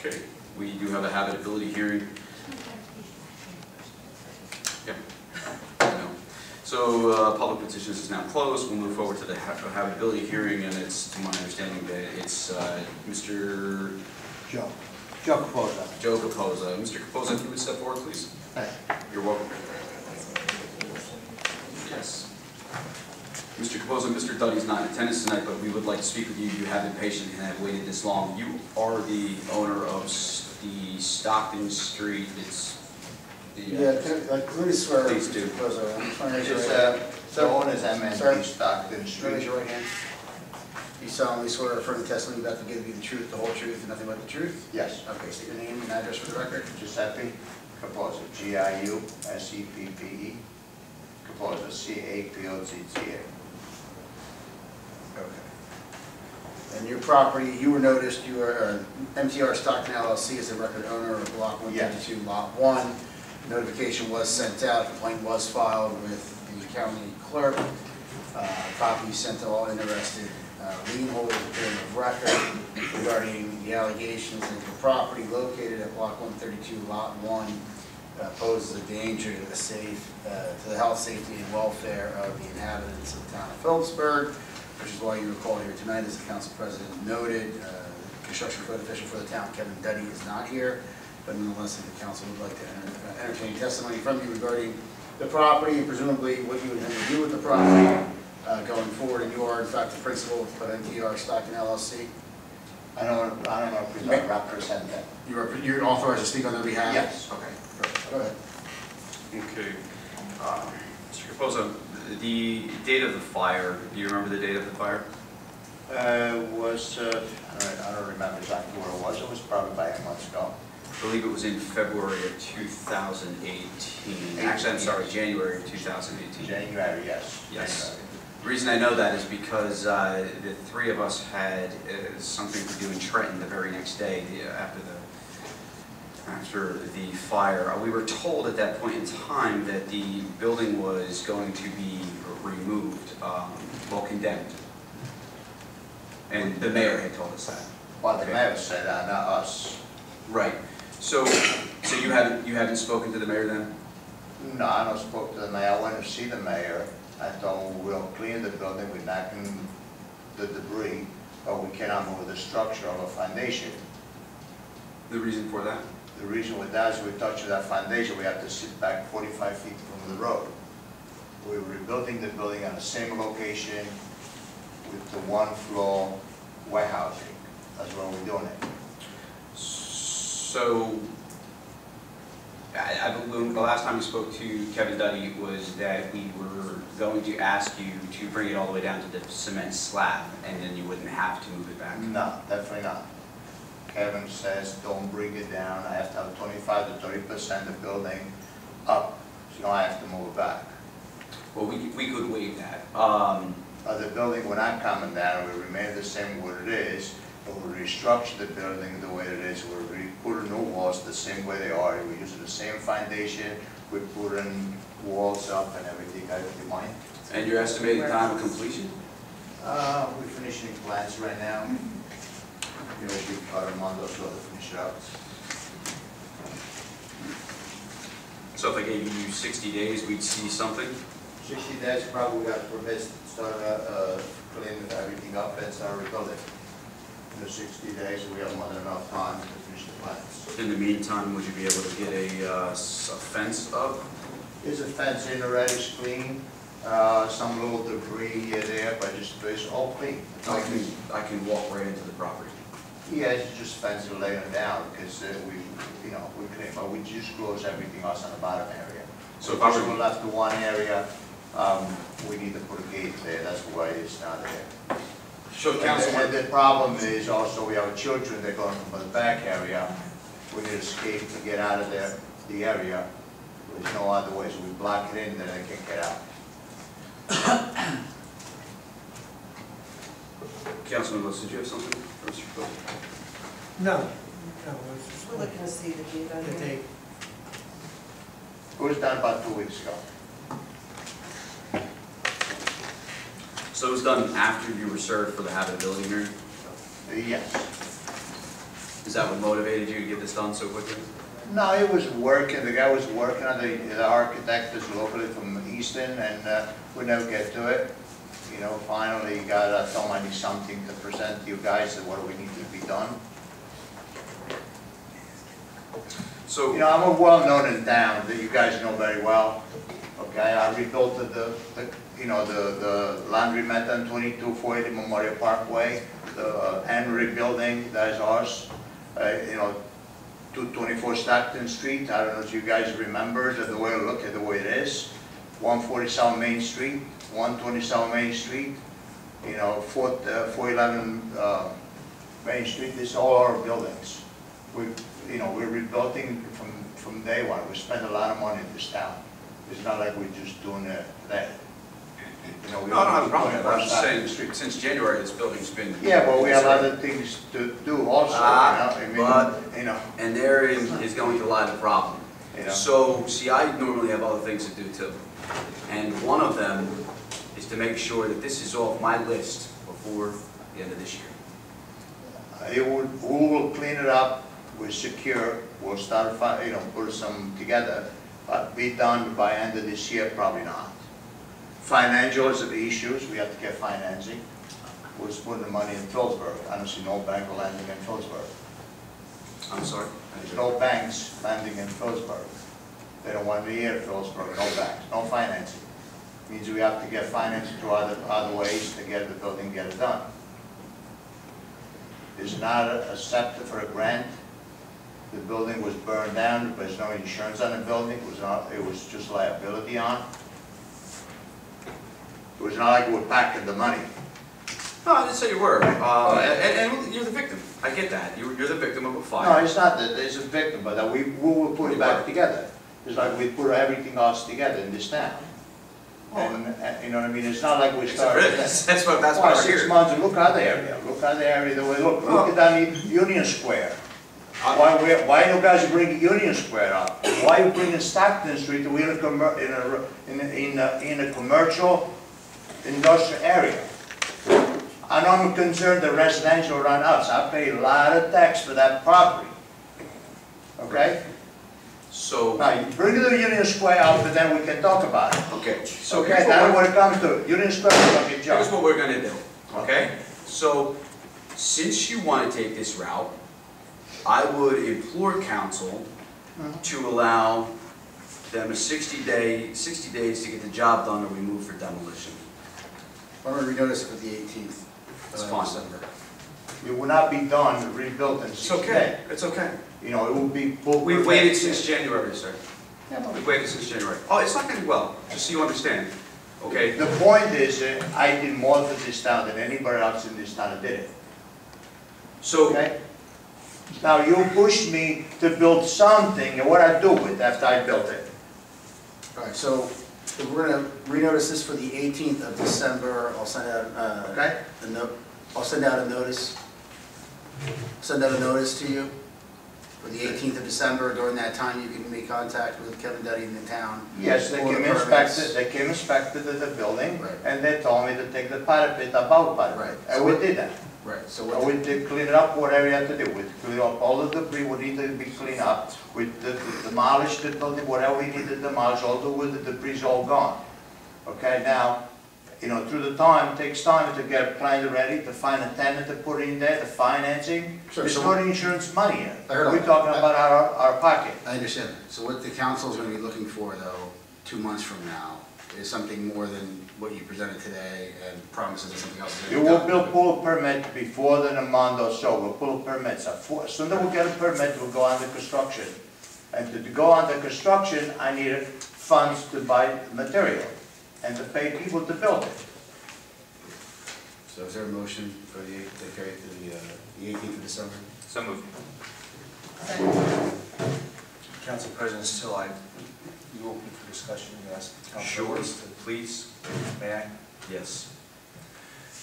Okay, we do have a habitability hearing. Yep. So public petitions is now closed. We'll move forward to the habitability hearing, and it's, to my understanding, that it's Mr. Joe Capozza. Joe Capozza. Mr. Capozza, if you would step forward, please. Hey. You're welcome. Yes. Mr. Capozza, Mr. Duddy's not in attendance tonight, but we would like to speak with you. You have been patient and have waited this long. You are the owner of the Stockton Street. It's the, let me swear. Please do. The owner's MNP Stockton Street. Raise your right hand. You solemnly swear or affirm the testimony you're about to give you the truth, the whole truth, and nothing but the truth? Yes. Okay, state your name and address for the record. Giuseppe Capozza, Giuseppe, Capozza, Capozza. Okay. And your property, you were noticed, you are MTR Stockton LLC is the record owner of Block 132, Yes. Lot 1. Notification was sent out, complaint was filed with the county clerk. Copy sent to all interested lien holders of record regarding the allegations that the property located at Block 132, Lot 1 poses a danger to the health, safety, and welfare of the inhabitants of the town of Phillipsburg, which is why you were called here tonight. As the council president noted, construction code official for the town, Kevin Duddy, is not here, but nonetheless, if the council would like to entertain testimony from you regarding the property and presumably what you would intend to do with the property going forward. And you are, in fact, the principal of MTR Stockton LLC. I don't know if we represent them. You're authorized to speak on their behalf? Yes. Okay, perfect. Go ahead. Okay. Mr. Capozza, the date of the fire, do you remember the date of the fire? I don't remember exactly where it was. It was probably about 8 months ago. I believe it was in February of 2018. Actually, I'm sorry, January of 2018. January, yes. Yes. January. The reason I know that is because the three of us had something to do in Trenton the very next day after the fire. We were told at that point in time that the building was going to be removed, well, condemned. And the mayor had told us that. Well, the mayor said that, not us. Right. So you haven't spoken to the mayor then? No, I don't spoke to the mayor. I went to see the mayor. I told him we'll clean the building, we're knocking the debris, but we cannot move the structure of a foundation. The reason for that? The reason with that is we touch that foundation, we have to sit back 45 feet from the road. We're rebuilding the building on the same location with the one floor warehousing. That's where we're doing it. So, I believe the last time we spoke to Kevin Duddy was that we were going to ask you to bring it all the way down to the cement slab, and then you wouldn't have to move it back. No, definitely not. Kevin says don't bring it down. I have to have 25 to 30% of the building up, so I have to move it back. Well, we could waive that. The building, we're not coming down. We remain the same what it is. But we restructure the building the way it is. We put in new walls the same way they are. We use the same foundation. We put in walls up and everything. I would mind. And your estimated time of completion? We're finishing plans right now. You know, we got a month or so to finish it up. So if I gave you 60 days, we'd see something? 60 days, probably we got permits to start cleaning everything up and start rebuilding. In the 60 days, we have more than enough time to finish the plans. In the meantime, would you be able to get a fence up? There's a fence in already, it's clean. Some little debris here there, but it's all clean. I can walk right into the property. Yeah, it's just fence and laying it down because we clean, but we just close everything else on the bottom area. So if I were left the one area, we need to put a gate there. That's why it's not there. So And the problem is also we have children that go from the back area. We need to escape to get out of the area. There's no other way, so we block it in, then they can't get out. Councilman Wilson, do you have something for Mr. Capozza? No. We're looking to see the date on The here. date. It was done about 2 weeks ago. So it was done after you were served for the habitability hearing? Yes. Is that what motivated you to get this done so quickly? No, he was working, the guy was working on the architect is locally from Easton, and we never get to it. You know, finally, he got, told me I need something to present to you guys, and what do we need to be done. So, You know, I'm a well-known in town, that you guys know very well. Okay, I rebuilt the laundromat on 2240 Memorial Parkway, the Henry building, that is ours. You know, 224 Stockton Street, I don't know if you guys remember the way it looked at the way it is. 147 Main Street, 127 Main Street, you know, 411 Main Street, these are all our buildings. We're rebuilding from day one. We spend a lot of money in this town. It's not like we're just doing it today. You know, we no, I don't have a only problem with that. I'm just Stockton saying, since January, this building's been. Yeah, but we have other things to do also, you know. And therein is going to lie the problem. You know. So, see, I normally have other things to do too. And one of them is to make sure that this is off my list before the end of this year. We will clean it up, we're secure, we'll start, put some together, but be done by end of this year, probably not. Financial is the issues, we have to get financing. We're putting the money in Phillipsburg. I don't see no bank lending in Phillipsburg. I'm sorry? There's no banks lending in Phillipsburg. They don't want me here in Phillipsburg, no banks, no financing. Means we have to get financing through other ways to get the building, get it done. It's not accepted for a grant. The building was burned down, there's no insurance on the building, it was just liability on. It was not like we're packing the money. No, I didn't say you were. And you're the victim. I get that. You're the victim of a fire. No, it's not that there's a victim, but that we will put it back together. It's like we put everything else together in this town. And you know what I mean? It's not like we started. That's what I Well, hear. 6 months, look at the area, the way, look at that Union Square. Why you guys bring Union Square up? Why you bringing Stockton Street? We're in a commercial industrial area. And I'm concerned the residential around us. I pay a lot of tax for that property. Okay? So, Now, you bring the Union Square up, and then we can talk about it. okay. So Okay, now when it comes to Union Square, we're going to get here's jumped. what we're going to do. Okay? So, since you want to take this route, I would implore council to allow them a 60 days to get the job done, or we move for demolition. Why don't we renotice it for the 18th It's of fine. December? It will not be done, rebuilt in It's 60 okay. days. It's okay. You know, it will be full. We've waited since January, sir. Yeah, but We've waited since January. Oh, it's not going to be well, just so you understand. Okay? the point is, I did more for this town than anybody else in this town did it. So, Okay? Now, you pushed me to build something, and what I do with it after I built it? All right, so we're going to renotice this for the 18th of December. I'll send out Okay? a note. I'll send out a notice. Send out a notice to you for the 18th of December. During that time, you can make contact with Kevin Duddy in the town. Yes, they for came the permits. inspected the building, Right. and they told me to take the parapet above parapet. Right. And So we what- did that. Right, so And we did clean it up, whatever we had to do. We cleaned up all the debris, what needed to be cleaned up. We demolished the building, whatever we needed to demolish, all the wood, the debris is all gone. Okay, now, you know, through the time, it takes time to get a plan ready, to find a tenant to put in there, the financing. Sure, There's so- no insurance money here. I heard all We're that. talking about our pocket. I understand. So what the council is going to be looking for, though, 2 months from now, is something more than what you presented today and promises that something else is You going to will be build done. pull a permit before the month or so, we'll pull permits. As soon as we get a permit, we'll go under construction. And to go under construction, I needed funds to buy material and to pay people to build it. So is there a motion for the 18th of December? so moved. Council President Still, you open for discussion, you ask the council. Sure, members to- please. May I? Yes.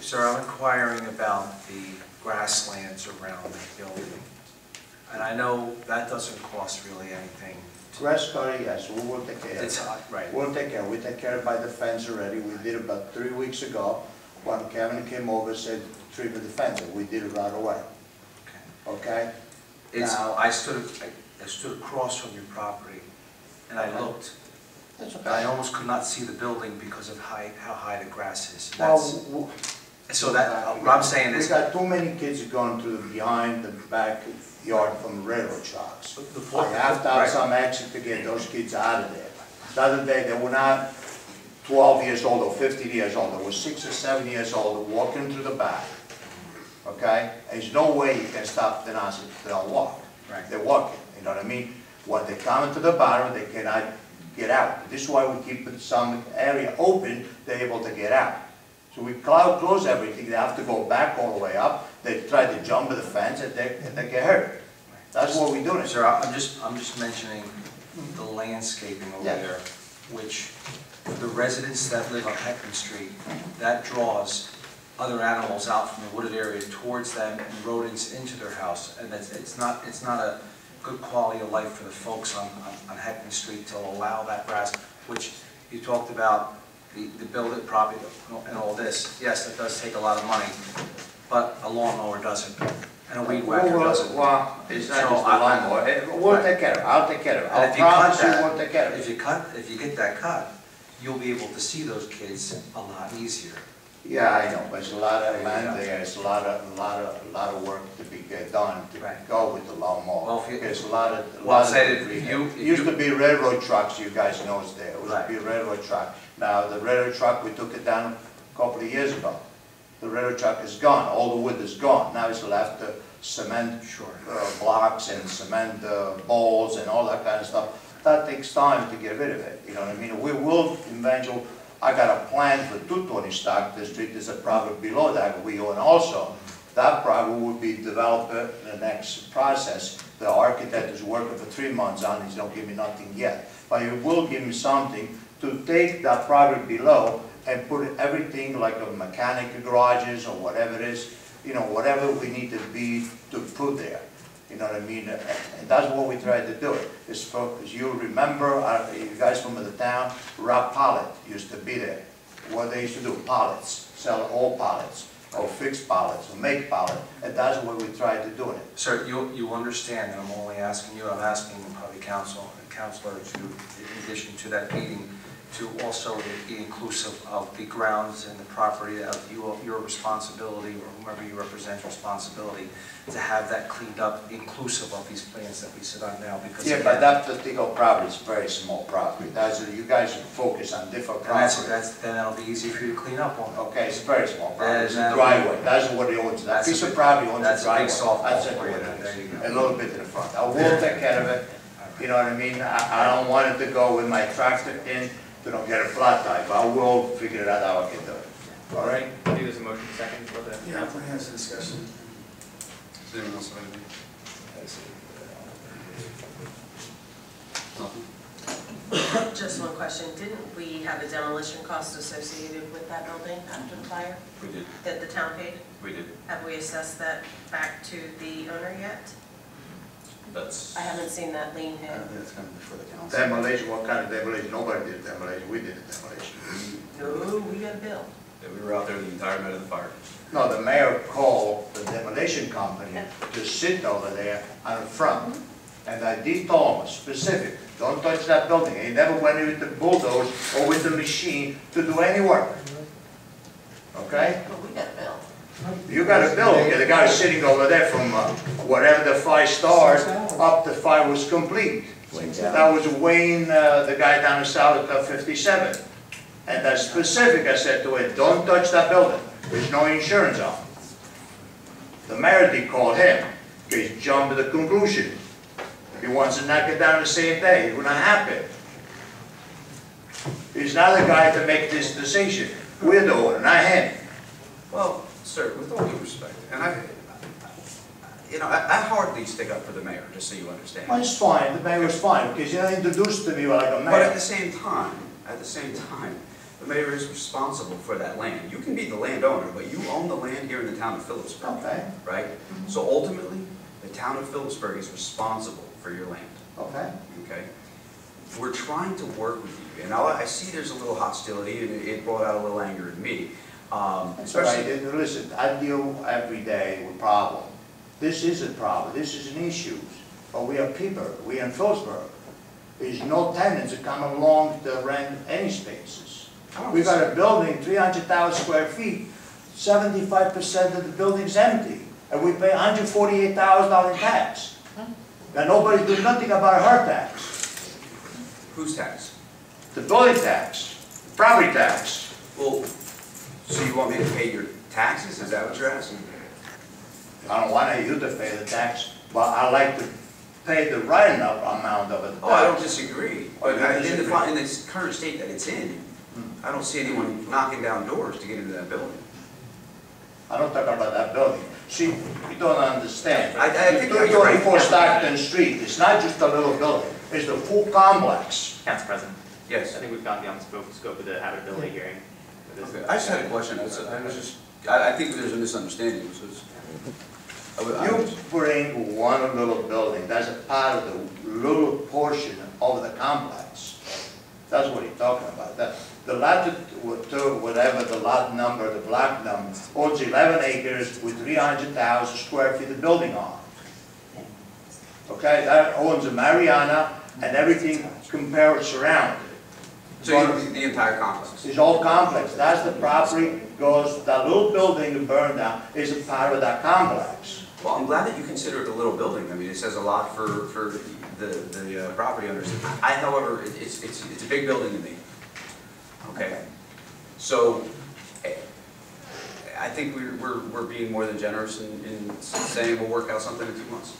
Sir, I'm inquiring about the grasslands around the building. And I know that doesn't cost really anything. Grass cutter, yes, we will take care of It's, it. right. We'll take care, we take care of by the fence already. We did it about 3 weeks ago. When Kevin came over, said, trim the fence, we did it right away. Okay. Okay? I stood across from your property, and I looked. That's I okay. almost could not see the building because of how high the grass is. Well, So that, what I'm saying we is, got too many kids going to behind the backyard from railroad tracks. The I have to have right. some exit to get those kids out of there. The other day, they were not 12 years old or 15 years old, they were 6 or 7 years old, walking through the back. Okay? There's no way you can stop them as they don't walk. Right. They're walking, you know what I mean? When they come into the bottom, they cannot get out. This is why we keep some area open, they're able to get out. So we close everything, they have to go back all the way up, they try to jump the fence and they get hurt. That's what we're doing. sir, I'm just mentioning the landscaping over Yeah. there, which the residents that live on Heckman Street, that draws other animals out from the wooded area towards them and rodents into their house. And it's not a good quality of life for the folks on Heckman Street to allow that grass, which you talked about, the build-it property and all this. Yes, it does take a lot of money, but a lawnmower doesn't, and a weed whacker doesn't. Well, it's not So just a lawnmower, we'll take care of it, I'll take care of it. And I if you cut promise you, that, we'll take care of it. if you get that cut, you'll be able to see those kids a lot easier. Yeah, I know, but it's a lot of land there, it's a lot of work to be done to Right. go with the lawnmower. Well, if you- There's a lot of. Well, lot say of that if debris. you- It used to be railroad trucks, you guys know it's there, it used to Right. be railroad truck. Now, the railroad truck, we took it down a couple of years ago. The railroad truck is gone, all the wood is gone, now it's left the cement Sure. blocks and cement balls and all that kind of stuff. That takes time to get rid of it, you know what I mean? We will eventually, I got a plan for 220 Stockton Street, there's a project below that we own also. That project will be developed in the next process. The architect is working for 3 months on it, he's not giving me nothing yet. But he will give me something to take that project below and put everything like a mechanic garages or whatever it is, you know, whatever we need to be to put there. You know what I mean? And that's what we tried to do. It's for, as you remember, you guys from the town, Rob Pollitt used to be there. What they used to do, pallets, sell all pallets, or fix pallets, or make pallets, and that's what we tried to do it. Sir, you understand that I'm only asking you, I'm asking probably counselor to, in addition to that meeting, to also be inclusive of the grounds and the property of your responsibility, or whomever you represent's responsibility, to have that cleaned up, inclusive of these plans that we sit on now, because. Yeah, but that particular property is very small property. That's, you guys focus on different And then property. that'll be easy for you to clean up on. Okay, it's very small property. It's a That'll driveway. That's what he owns. That That's a piece of big- property owns a that's a big driveway. softball That's for you. what it There you is. go. A little bit to the front. I will take care of it. You know what I mean? I don't want it to go with my tractor in, to don't get a flat tire, but I will figure it out how I can do it. All right? I think there's a motion second for the. Yeah, plan has a discussion. Does anyone else have anything? Nothing? Just one question, didn't we have a demolition cost associated with that building after the fire We did, that the town paid? we did. Have we assessed that back to the owner yet? That's. I haven't seen that lien hit. That's coming before the council. Demolition, what kind of demolition? Nobody did demolition. We did the demolition. No, we got a bill. Yeah, we were out there the entire night of the fire. No, the mayor called the demolition company to sit over there on the front. And I did tell him specific, don't touch that building. He never went with the bulldoze or with the machine to do any work. Okay? But we got a bill. You got a bill, okay, the guy sitting over there from whatever the 5 stars up the 5 was complete. That was Wayne, the guy down in South 57. And that's specific, I said to him, don't touch that building. There's no insurance on it. The mayor did call him, because he jumped to the conclusion. He wants to knock it down the same day, it would not happen. He's not the guy to make this decision. We're the owner, not him. Well, sir, with all due respect, and I hardly stick up for the mayor, just so you understand. Well, it's fine, the mayor was fine, because you're introduced to me like a But at mayor. the same time, the mayor is responsible for that land. You can be the landowner, but you own the land here in the town of Phillipsburg, Okay, right? So ultimately, the town of Phillipsburg is responsible for your land, okay. okay? We're trying to work with you, and I see there's a little hostility, and it brought out a little anger in me. That's all right. Listen, I deal every day with problems. This is a problem, this is an issue. But we are people, we are in Phillipsburg. There's no tenants that come along to rent any spaces. We got a building, 300,000 square feet, 75% of the building's empty, and we pay $148,000 in tax. And nobody's doing nothing about her tax. Whose tax? The building tax, property tax. Well, so you want me to pay your taxes? Is that what you're asking? I don't want you to pay the tax, but I like to pay the right enough amount of it. Oh, I don't disagree. Oh, you But disagree? in this current state that it's in, I don't see anyone knocking down doors to get into that building. I don't talk about that building. See, you don't understand. I think you're right. 224 Stockton Street, it's not just a little building, it's the full complex. Council President, I Yes. think we've gone beyond the scope of the habitability hearing. Okay. I just had a question. I think there's a misunderstanding. You bring one little building, that's a part of the little portion of the complex. That's what he's talking about. The lot, whatever the lot number, the block number, owns 11 acres with 300,000 square feet of building on it. Okay, that owns a Mariana and everything compared surrounded. So the entire complex? It's all complex. That's the property, goes, that little building that burned down is a part of that complex. Well, I'm glad that you consider it a little building. I mean, it says a lot for the property owners. However, it's a big building to me. Okay, so I think we're being more than generous in saying we'll work out something in 2 months.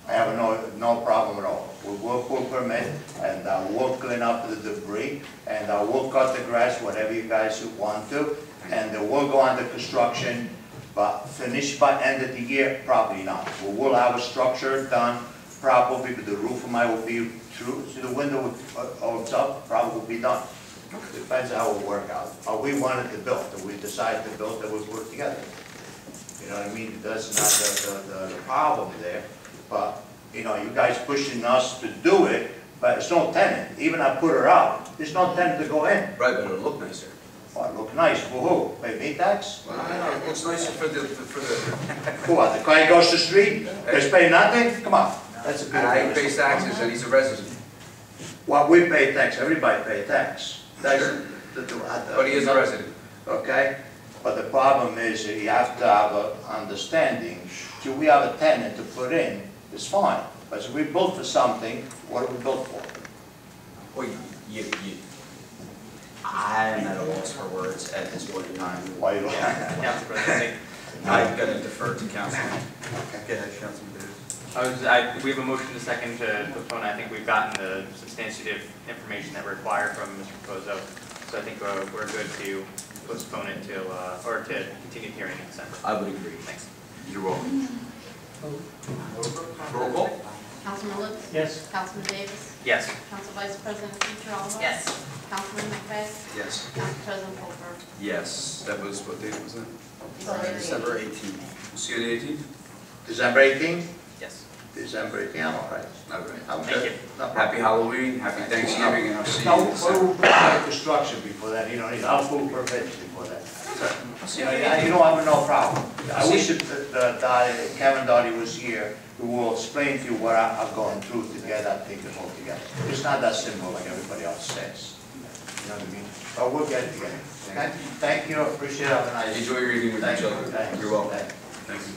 I have no problem at all. We'll pull permit and we'll clean up the debris and we'll cut the grass, whatever you guys want to, and we'll go on the construction, but finish by end of the year, probably not. We'll have a structure done probably, but the roof of mine will be through, so the window holds up, probably will be done. Depends how it will work out. We wanted to build, and we decided to build, that we work together. You know what I mean? That's not the problem there. But, you know, you guys pushing us to do it, but it's no tenant. Even I put her out, there's no tenant to go in. Right, but it'll look nicer. Oh, it look nice. For who? Pay me tax? Well, it looks nicer for the. For what? The guy goes to the street, they pay nothing? Come on. That's a bit And he of pays taxes and he's a resident. Well, we pay tax, everybody pay tax. That's Sure. the- But he is a resident. Okay? But the problem is that you have to have an understanding. Should we have a tenant to put in, it's fine. But if we built for something, what are we built for? Well, I'm at a loss for words at this point in time. Why you Council President, I'm gonna defer to council. Okay. Go ahead, Councilman Davis. we have a motion to second to postpone. I think we've gotten the substantive information that we're required from Mr. Capozza. So I think we're good to postpone it till, or to continue the hearing in December. I would agree. Thanks. You're welcome. Roll call? Councilman Lutz? Yes. Councilman Davis? Yes. Council Vice President Giraldo? Yes. Councilman McVeigh? Yes. Council President Colbert? Yes, that was, what date was that? December 18th. We'll see you on the 18th? December 18th? Yes. December 18th, I'm all right. All right. I'm Thank good. you. No problem. Happy Halloween, happy Thanksgiving, and I'll see you No, in December. we'll start construction before that, you know, I'll pull permits before that. I'll see You you know, on the 18th. you don't have no problem. I wish that Kevin Doughty was here, who will explain to you what I'm going through to get that thing all together. It's not that simple like everybody else says. You know what I mean? But we'll get it together. Thank you, appreciate it, have a nice. Enjoy your evening with Thank each you. other. Thanks. You're welcome. Thank you. Thank you.